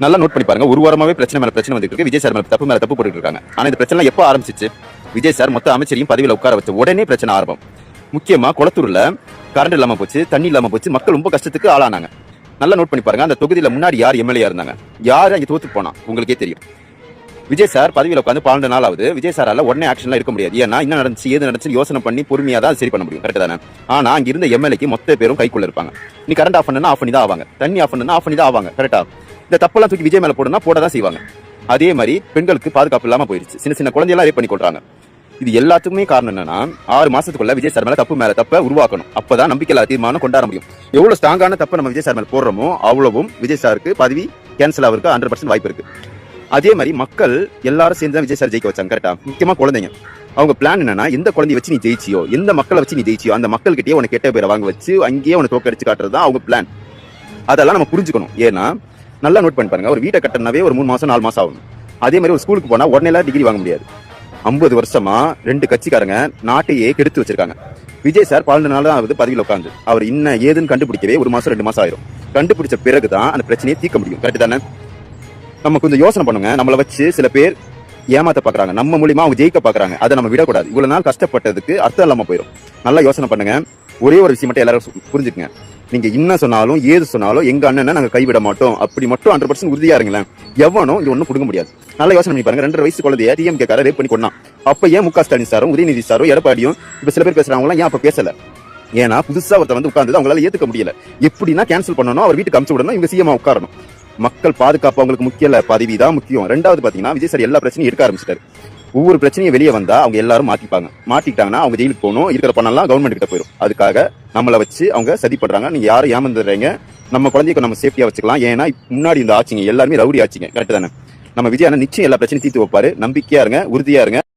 நல்லா நோட் பண்ணி பாருங்க. ஒரு வாரமாவே பிரச்சனை மேல பிரச்சனை வந்துட்டு இருக்கு. விஜய் சார் மேல தப்பு போட்டுட்டு இருக்காங்க. ஆனா இந்த பிரச்சனை எப்போ ஆரம்பிச்சிச்சு? விஜய் சார் மொத்த அமைச்சரையும் பதவியில உட்கார வச்ச உடனே பிரச்சனை ஆரம்பம். முக்கியமா குளத்தூர்ல கரண்ட் இல்லாம போச்சு, தண்ணி இல்லாம போச்சு, மக்கள் ரொம்ப கஷ்டத்துக்கு ஆளானாங்க. நல்லா நோட் பண்ணி பாருங்க. அந்த தொகுதியில முன்னாடி யார் எம்எல்ஏ இருந்தாங்க, யார் அங்க தோத்து போனா உங்களுக்கே தெரியும். விஜய் சார் பதவியில உட்காந்து 12 நாள் ஆகுது. விஜய் சாரால உடனே ஆக்ஷன்லாம் இருக்க முடியாது. ஏன்னா என்ன நடந்துச்சு ஏது நடந்துச்சு யோசனை பண்ணி பொறுமையா தான் சரி பண்ண முடியும். கரெக்ட் தானே? ஆனா அங்க இருந்த எம்எல்ஏக்கு மொத்த பேரும் கைக்குள்ள இருப்பாங்க. நீ கரண்ட் ஆஃப் பண்ணா ஆஃப் பண்ணி தான் ஆவாங்க, தண்ணி ஆஃப் பண்ணா ஆஃப் பண்ணி தான் ஆவாங்க. கரெக்டா? இந்த தப்பெல்லாம் தூக்கி விஜய் மேல போடனா போட தான் செய்வாங்க. அதே மாதிரி பெண்களுக்கு பாதுகாப்பு இல்லாம போயிருச்சு. சின்ன சின்ன குழந்தையெல்லாம் ரேப் பண்ணி கொள்றாங்க. இது எல்லாத்துக்குமே காரணம் என்னன்னா 6 மாசத்துக்குள்ள விஜய் சார் மேல தப்ப உருவாக்கணும். அப்பதான் நம்பிக்கையில்லா தீர்மானம் கொண்டாட முடியும். எவ்வளவு ஸ்ட்ராங்கான தப்ப நம்ம விஜய் சார் மேல போடுறோமோ அவ்வளவும் விஜய் சாருக்கு பதவி கேன்சல் ஆகிறதுக்கு 100% வாய்ப்பு இருக்கு. அதே மாதிரி மக்கள் எல்லாரும் சேர்ந்து தான் விஜய் சார் ஜெயிக்க வச்சாங்க. கரெக்டா? முக்கியமா குழந்தைங்க. அவங்க பிளான் என்னன்னா, எந்த குழந்தைய வச்சு நீ ஜெயிச்சியோ, எந்த மக்களை வச்சு நீ ஜெயிச்சியோ அந்த மக்கள் கிட்டே உனக்கு கெட்ட பேரை வாங்க வச்சு அங்கேயே உனக்கு தோக்கடிச்சு காட்டுறது தான் அவங்க பிளான். அதெல்லாம் நம்ம புரிஞ்சுக்கணும். ஏன்னா நல்லா நோட் பண்ணி பாருங்க. ஒரு வீட்டை கட்டினாவே ஒரு 3 மாசம் 4 மாசம் ஆகும். அதே மாதிரி ஒரு ஸ்கூலுக்கு போனா உடனே எல்லாம் டிகிரி வாங்க முடியாது. 50 வருஷமா 2 கட்சிக்காரங்க நாட்டையே கெடுத்து வச்சிருக்காங்க. விஜய் சார் 12 நாள் தான் ஆகுது பதவியில் உட்காந்து. அவர் இன்னும் ஏதுன்னு கண்டுபிடிக்கவே 1 மாசம் 2 மாசம் ஆயிரும். கண்டுபிடிச்ச பிறகுதான் அந்த பிரச்சனையை தீர்க்க முடியும். கரெக்ட் தானே? நம்ம கொஞ்சம் யோசனை பண்ணுங்க. நம்மளை வச்சு சில பேர் ஏமாத்த பாக்குறாங்க, நம்ம மூலியமா அவங்க ஜெயிக்க பாக்குறாங்க. அதை நம்ம விடக்கூடாது. இவ்வளவு நாள் கஷ்டப்பட்டதுக்கு அர்த்தம் இல்லாம போயிடும். நல்லா யோசனை பண்ணுங்க. ஒரே ஒரு விஷயம் மட்டும் எல்லாரும் புரிஞ்சுக்கங்க. நீங்க என்ன சொன்னாலும் ஏது சொன்னாலும் எங்க அண்ணனை நாங்க கைவிட மாட்டோம் அப்படி மட்டும் 100% உறுதியா இருங்களேன். எவனும் இது ஒன்னும் கொடுக்க முடியாது. நல்லா யோசனை பண்ணி பாருங்க. 2.5 வயசு குழந்தைய டிஎம்கே கார ரேப் பண்ணி கொண்டான். அப்ப ஏன் முக ஸ்டாலின் சாரும் உதயநிதி சாரும் எடப்பாடியும் இப்ப சில பேர் பேசுறாங்க ஏன் அப்ப பேசல? ஏன்னா புதுசா ஒருத்த வந்து உட்கார்ந்து அவங்களால ஏத்துக்க முடியல. எப்படின்னா கேன்சல் பண்ணணும், அவர் வீட்டுக்கு அனுப்பிச்சு விடணும், இவங்க சிஎம் உட்காரணும். மக்கள் பாதுகாப்பு அவங்களுக்கு முக்கியம் இல்ல, பதவி தான் முக்கியம். 2வது பாத்தீங்கன்னா விஜய் சார் எல்லா பிரச்சனையும் எடுக்க ஆரம்பிச்சிட்டாரு. ஒவ்வொரு பிரச்சனையும் வெளியே வந்தா அவங்க எல்லாரும் மாட்டிக்கிட்டாங்கன்னா அவங்க ஜெயிலுக்கு போகணும். இருக்கிற பணம்லாம் கவர்மெண்ட் கிட்ட போயிடும். அதுக்காக நம்மளை வச்சு அவங்க சதி பண்றாங்க. நீங்க யாரும் ஏமாந்துடுறீங்க. நம்ம குழந்தைக்கு நம்ம சேஃப்டியா வச்சுக்கலாம். ஏன்னா முன்னாடி இந்த ஆட்சிங்க எல்லாருமே ரவுடி ஆட்சிங்க. கரெக்ட் தானே? நம்ம விஜய் நிச்சயம் எல்லா பிரச்சனையும் தீர்த்து வைப்பாரு. நம்பிக்கையா இருங்க, உறுதியா இருங்க.